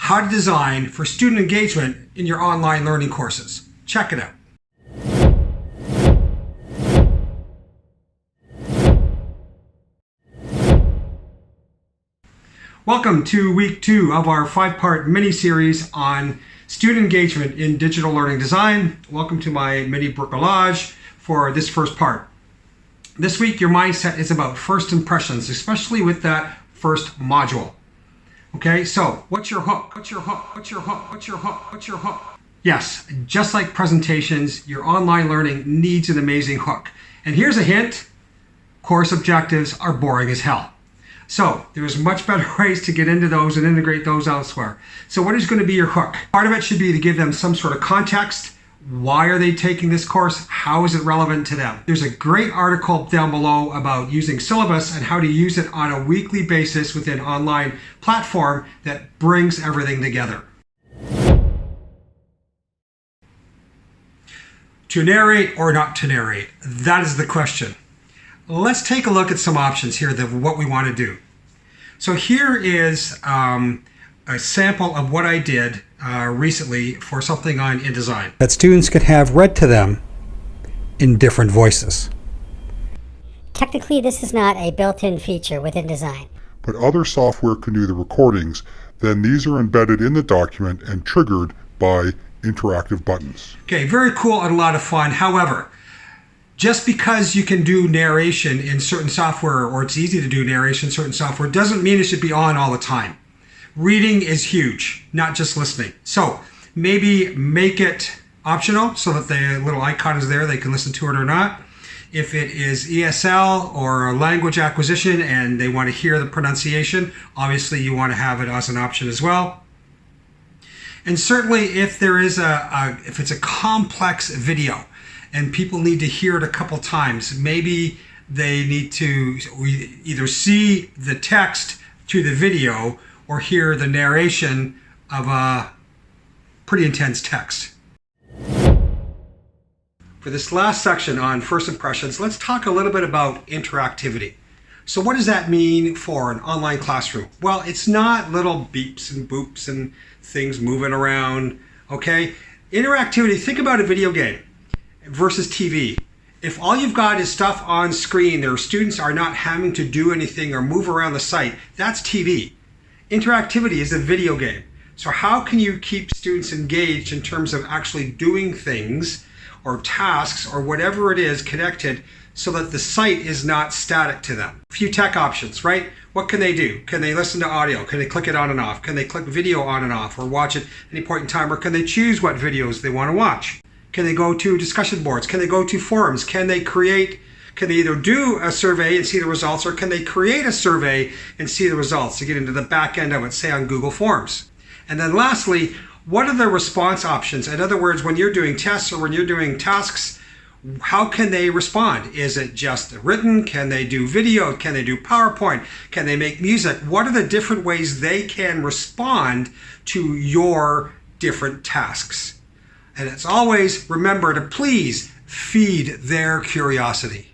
how to design for student engagement in your online learning courses. Check it out. Welcome to week 2 of our 5-part mini-series on student engagement in digital learning design. Welcome to my mini bricolage for this first part. This week, your mindset is about first impressions, especially with that first module. Okay, so what's your hook? What's your hook? What's your hook? What's your hook? What's your hook? Yes, just like presentations, your online learning needs an amazing hook. And here's a hint, course objectives are boring as hell. So there's much better ways to get into those and integrate those elsewhere. So what is going to be your hook? Part of it should be to give them some sort of context. Why are they taking this course? How is it relevant to them? There's a great article down below about using Syllabus and how to use it on a weekly basis within an online platform that brings everything together. To narrate or not to narrate? That is the question. Let's take a look at some options here of what we want to do. So here is a sample of what I did recently for something on InDesign that students could have read to them in different voices. Technically, this is not a built-in feature within InDesign. But other software can do the recordings. Then these are embedded in the document and triggered by interactive buttons. Okay, very cool and a lot of fun. However, just because you can do narration in certain software, or it's easy to do narration in certain software, doesn't mean it should be on all the time. Reading is huge, not just listening. So maybe make it optional so that the little icon is there, they can listen to it or not. If it is ESL or language acquisition and they want to hear the pronunciation, obviously you want to have it as an option as well. And certainly if there is if it's a complex video, and people need to hear it a couple times, maybe they need to either see the text to the video or hear the narration of a pretty intense text. For this last section on first impressions, let's talk a little bit about interactivity. So what does that mean for an online classroom? Well, it's not little beeps and boops and things moving around, okay? Interactivity, think about a video game versus TV. If all you've got is stuff on screen, their students are not having to do anything or move around the site, that's TV. Interactivity is a video game. So how can you keep students engaged in terms of actually doing things or tasks or whatever it is connected so that the site is not static to them? A few tech options, right? What can they do? Can they listen to audio? Can they click it on and off? Can they click video on and off or watch it at any point in time? Or can they choose what videos they want to watch? Can they go to discussion boards? Can they go to forums? Can they either do a survey and see the results, or can they create a survey and see the results to get into the back end of it, say on Google Forms? And then lastly, what are the response options? In other words, when you're doing tests or when you're doing tasks, how can they respond? Is it just written? Can they do video? Can they do PowerPoint? Can they make music? What are the different ways they can respond to your different tasks? And it's always remember to please feed their curiosity.